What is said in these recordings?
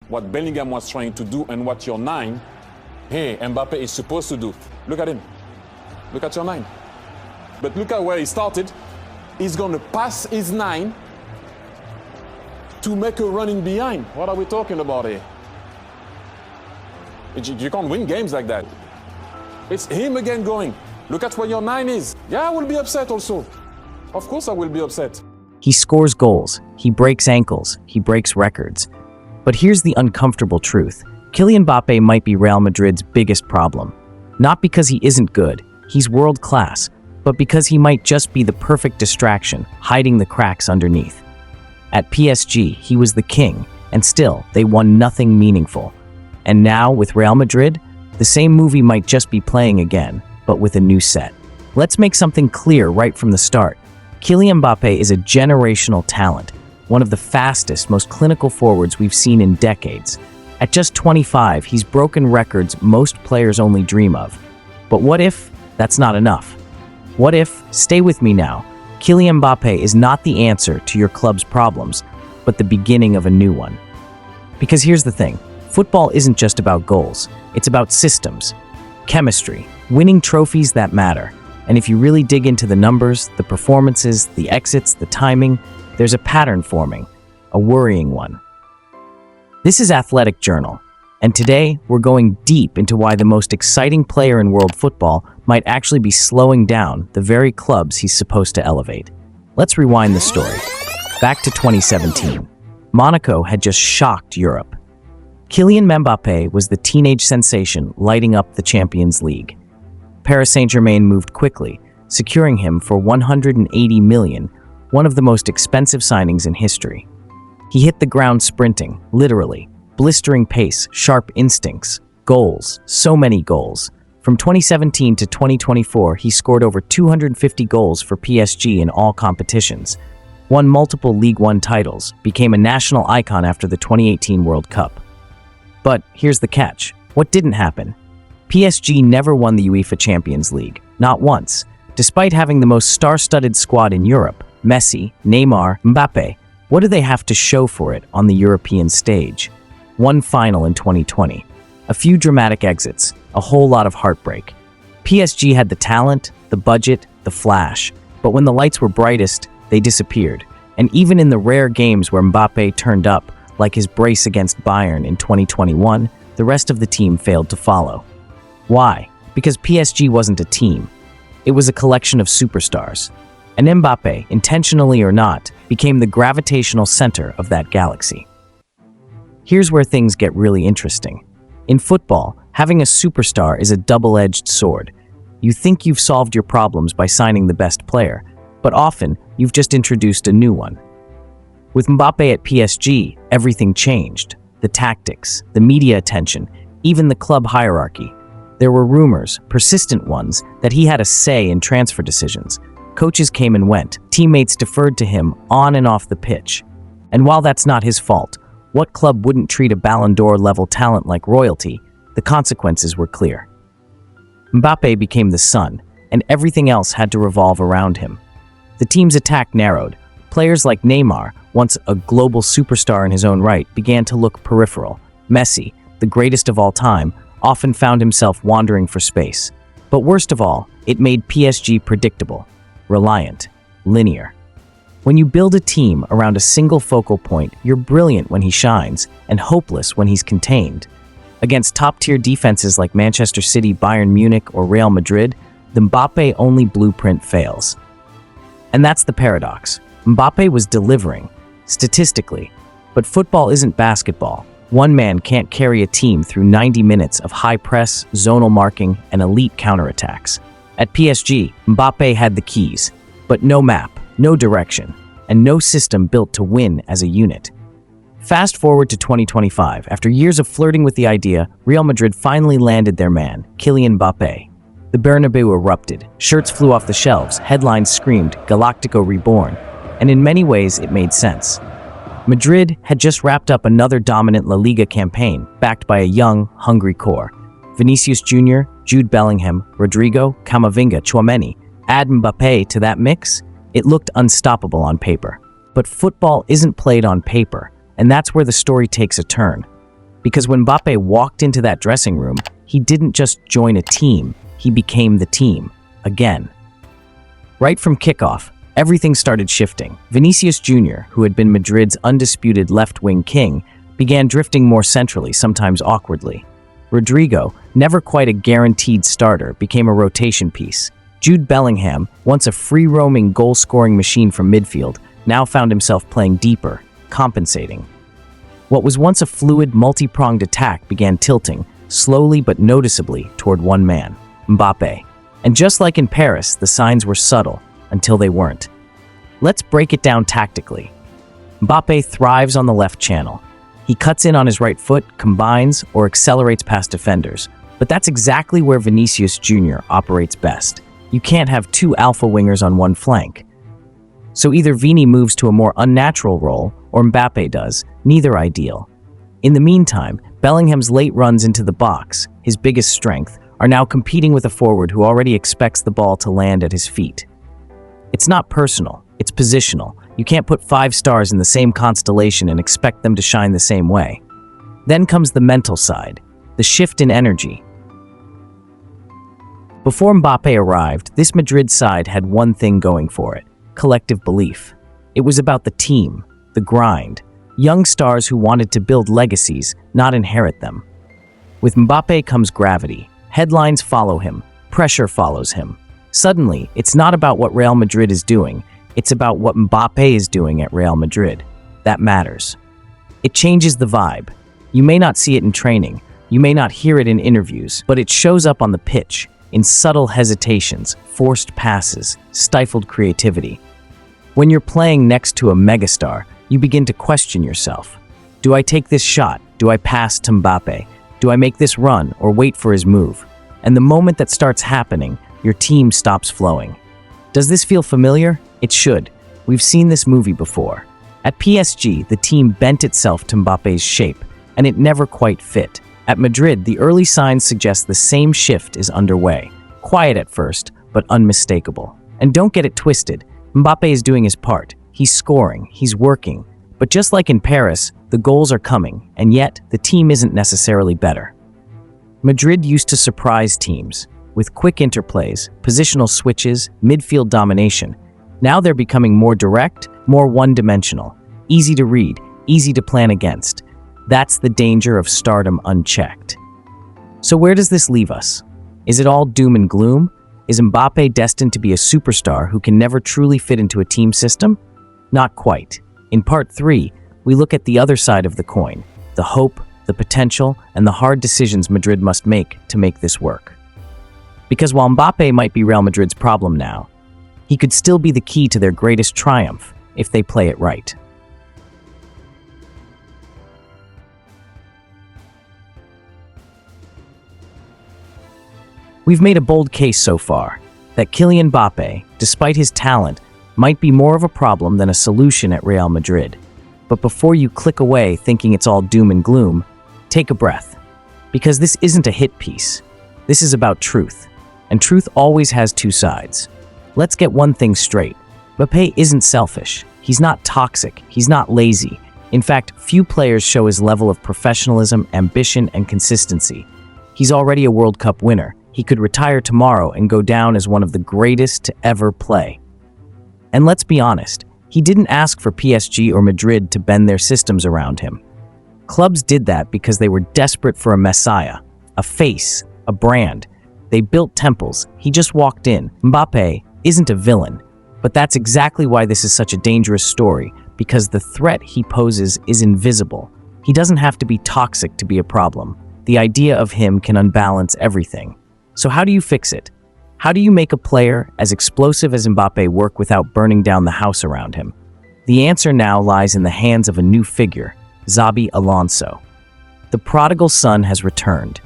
what Bellingham was trying to do and what your 9, hey, Mbappé is supposed to do. Look at him. Look at your 9. But look at where he started. He's going to pass his 9 to make a running behind. What are we talking about here? You can't win games like that. It's him again going. Look at where your 9 is. Yeah, I will be upset also. Of course I will be upset. He scores goals, he breaks ankles, he breaks records. But here's the uncomfortable truth. Kylian Mbappé might be Real Madrid's biggest problem. Not because he isn't good, he's world class, but because he might just be the perfect distraction, hiding the cracks underneath. At PSG, he was the king, and still, they won nothing meaningful. And now, with Real Madrid, the same movie might just be playing again, but with a new set. Let's make something clear right from the start. Kylian Mbappé is a generational talent, one of the fastest, most clinical forwards we've seen in decades. At just 25, he's broken records most players only dream of. But what if that's not enough? What if, stay with me now, Kylian Mbappé is not the answer to your club's problems, but the beginning of a new one? Because here's the thing, football isn't just about goals, it's about systems, chemistry, winning trophies that matter. And if you really dig into the numbers, the performances, the exits, the timing, there's a pattern forming, a worrying one. This is Athletic Journal, and today we're going deep into why the most exciting player in world football might actually be slowing down the very clubs he's supposed to elevate. Let's rewind the story. Back to 2017. Monaco had just shocked Europe. Kylian Mbappé was the teenage sensation lighting up the Champions League. Paris Saint-Germain moved quickly, securing him for $180 million, one of the most expensive signings in history. He hit the ground sprinting, literally, blistering pace, sharp instincts, goals, so many goals. From 2017 to 2024, he scored over 250 goals for PSG in all competitions, won multiple League One titles, became a national icon after the 2018 World Cup. But here's the catch. What didn't happen? PSG never won the UEFA Champions League, not once. Despite having the most star-studded squad in Europe, Messi, Neymar, Mbappé, what do they have to show for it on the European stage? One final in 2020. A few dramatic exits, a whole lot of heartbreak. PSG had the talent, the budget, the flash, but when the lights were brightest, they disappeared. And even in the rare games where Mbappé turned up, like his brace against Bayern in 2021, the rest of the team failed to follow. Why? Because PSG wasn't a team. It was a collection of superstars. And Mbappé, intentionally or not, became the gravitational center of that galaxy. Here's where things get really interesting. In football, having a superstar is a double-edged sword. You think you've solved your problems by signing the best player, but often you've just introduced a new one. With Mbappé at PSG, everything changed. The tactics, the media attention, even the club hierarchy. There were rumors, persistent ones, that he had a say in transfer decisions. Coaches came and went, teammates deferred to him on and off the pitch. And while that's not his fault, what club wouldn't treat a Ballon d'Or level talent like royalty? The consequences were clear. Mbappé became the sun, and everything else had to revolve around him. The team's attack narrowed. Players like Neymar, once a global superstar in his own right, began to look peripheral. Messi, the greatest of all time, often found himself wandering for space. But worst of all, it made PSG predictable, reliant, linear. When you build a team around a single focal point, you're brilliant when he shines and hopeless when he's contained. Against top-tier defenses like Manchester City, Bayern Munich, or Real Madrid, the Mbappé-only blueprint fails. And that's the paradox. Mbappé was delivering, statistically, but football isn't basketball. One man can't carry a team through 90 minutes of high press, zonal marking, and elite counterattacks. At PSG, Mbappé had the keys, but no map, no direction, and no system built to win as a unit. Fast forward to 2025, after years of flirting with the idea, Real Madrid finally landed their man, Kylian Mbappé. The Bernabéu erupted, shirts flew off the shelves, headlines screamed, Galactico reborn, and in many ways it made sense. Madrid had just wrapped up another dominant La Liga campaign, backed by a young, hungry core. Vinicius Jr., Jude Bellingham, Rodrygo, Camavinga, Tchouaméni. Add Mbappé to that mix, it looked unstoppable on paper. But football isn't played on paper, and that's where the story takes a turn. Because when Mbappé walked into that dressing room, he didn't just join a team, he became the team, again. Right from kickoff, everything started shifting. Vinicius Jr., who had been Madrid's undisputed left-wing king, began drifting more centrally, sometimes awkwardly. Rodrygo, never quite a guaranteed starter, became a rotation piece. Jude Bellingham, once a free-roaming goal-scoring machine from midfield, now found himself playing deeper, compensating. What was once a fluid, multi-pronged attack began tilting, slowly but noticeably, toward one man, Mbappé. And just like in Paris, the signs were subtle, until they weren't. Let's break it down tactically. Mbappé thrives on the left channel. He cuts in on his right foot, combines, or accelerates past defenders. But that's exactly where Vinicius Jr. operates best. You can't have two alpha wingers on one flank. So either Vini moves to a more unnatural role, or Mbappé does, neither ideal. In the meantime, Bellingham's late runs into the box, his biggest strength, are now competing with a forward who already expects the ball to land at his feet. It's not personal, it's positional. You can't put 5 stars in the same constellation and expect them to shine the same way. Then comes the mental side, the shift in energy. Before Mbappé arrived, this Madrid side had one thing going for it: collective belief. It was about the team, the grind, young stars who wanted to build legacies, not inherit them. With Mbappé comes gravity. Headlines follow him, pressure follows him. Suddenly, it's not about what Real Madrid is doing, it's about what Mbappé is doing at Real Madrid. That matters. It changes the vibe. You may not see it in training, you may not hear it in interviews, but it shows up on the pitch, in subtle hesitations, forced passes, stifled creativity. When you're playing next to a megastar, you begin to question yourself. Do I take this shot? Do I pass to Mbappé? Do I make this run or wait for his move? And the moment that starts happening, your team stops flowing. Does this feel familiar? It should. We've seen this movie before. At PSG, the team bent itself to Mbappé's shape, and it never quite fit. At Madrid, the early signs suggest the same shift is underway. Quiet at first, but unmistakable. And don't get it twisted, Mbappé is doing his part. He's scoring, he's working. But just like in Paris, the goals are coming, and yet the team isn't necessarily better. Madrid used to surprise teams with quick interplays, positional switches, midfield domination. Now they're becoming more direct, more one-dimensional, easy to read, easy to plan against. That's the danger of stardom unchecked. So where does this leave us? Is it all doom and gloom? Is Mbappé destined to be a superstar who can never truly fit into a team system? Not quite. In part 3, we look at the other side of the coin, the hope, the potential, and the hard decisions Madrid must make to make this work. Because while Mbappé might be Real Madrid's problem now, he could still be the key to their greatest triumph if they play it right. We've made a bold case so far that Kylian Mbappé, despite his talent, might be more of a problem than a solution at Real Madrid. But before you click away thinking it's all doom and gloom, take a breath. Because this isn't a hit piece. This is about truth. And truth always has two sides. Let's get one thing straight. Mbappé isn't selfish. He's not toxic. He's not lazy. In fact, few players show his level of professionalism, ambition, and consistency. He's already a World Cup winner. He could retire tomorrow and go down as one of the greatest to ever play. And let's be honest, he didn't ask for PSG or Madrid to bend their systems around him. Clubs did that because they were desperate for a messiah, a face, a brand. They built temples. He just walked in. Mbappé isn't a villain, but that's exactly why this is such a dangerous story, because the threat he poses is invisible. He doesn't have to be toxic to be a problem. The idea of him can unbalance everything. So how do you fix it? How do you make a player as explosive as Mbappé work without burning down the house around him? The answer now lies in the hands of a new figure, Xabi Alonso. The prodigal son has returned.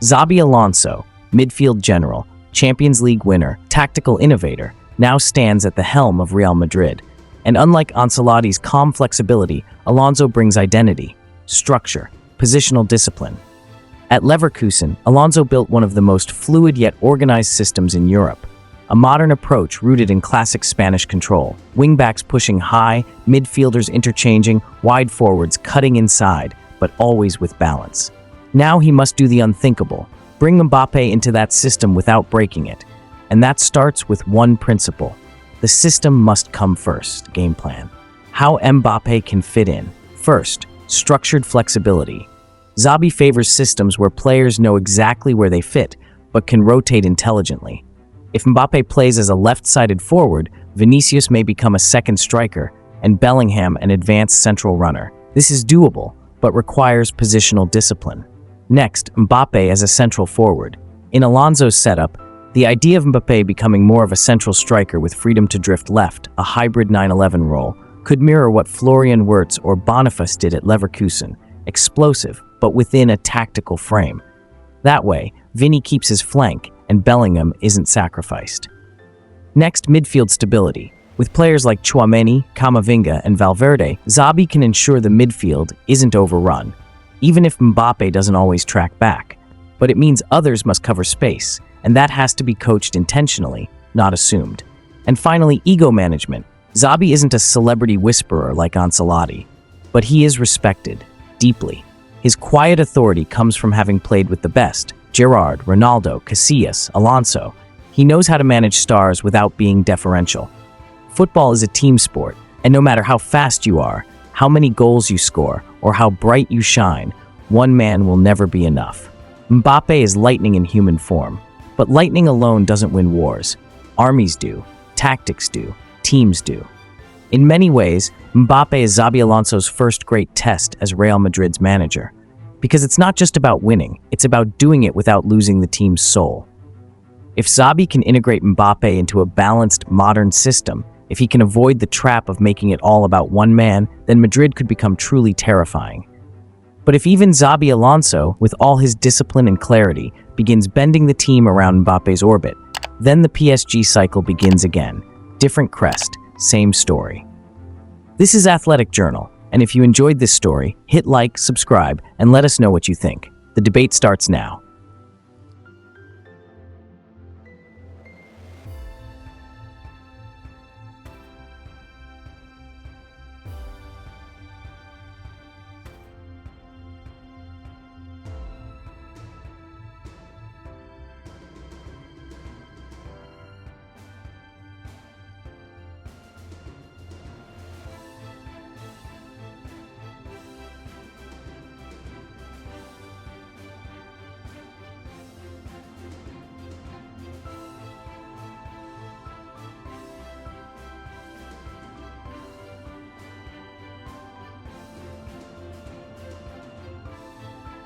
Xabi Alonso, midfield general, Champions League winner, tactical innovator, now stands at the helm of Real Madrid. And unlike Ancelotti's calm flexibility, Alonso brings identity, structure, positional discipline. At Leverkusen, Alonso built one of the most fluid yet organized systems in Europe. A modern approach rooted in classic Spanish control. Wingbacks pushing high, midfielders interchanging, wide forwards cutting inside. but always with balance. Now he must do the unthinkable, bring Mbappé into that system without breaking it. And that starts with one principle. The system must come first, game plan. How Mbappé can fit in. First, structured flexibility. Xabi favors systems where players know exactly where they fit, but can rotate intelligently. If Mbappé plays as a left-sided forward, Vinicius may become a second striker, and Bellingham an advanced central runner. This is doable, but requires positional discipline. Next, Mbappé as a central forward. In Alonso's setup, the idea of Mbappé becoming more of a central striker with freedom to drift left, a hybrid 9-11 role, could mirror what Florian Wirtz or Boniface did at Leverkusen, explosive, but within a tactical frame. That way, Vini keeps his flank, and Bellingham isn't sacrificed. Next, midfield stability. With players like Tchouaméni, Camavinga, and Valverde, Xabi can ensure the midfield isn't overrun, even if Mbappé doesn't always track back. But it means others must cover space, and that has to be coached intentionally, not assumed. And finally, ego management. Xabi isn't a celebrity whisperer like Ancelotti, but he is respected, deeply. His quiet authority comes from having played with the best, Gerrard, Ronaldo, Casillas, Alonso. He knows how to manage stars without being deferential. Football is a team sport, and no matter how fast you are, how many goals you score, or how bright you shine, one man will never be enough. Mbappé is lightning in human form, but lightning alone doesn't win wars. Armies do, tactics do, teams do. In many ways, Mbappé is Xabi Alonso's first great test as Real Madrid's manager. Because it's not just about winning, it's about doing it without losing the team's soul. If Xabi can integrate Mbappé into a balanced, modern system, if he can avoid the trap of making it all about one man, then Madrid could become truly terrifying. But if even Xabi Alonso, with all his discipline and clarity, begins bending the team around Mbappé's orbit, then the PSG cycle begins again. Different crest, same story. This is Athletic Journal, and if you enjoyed this story, hit like, subscribe, and let us know what you think. The debate starts now.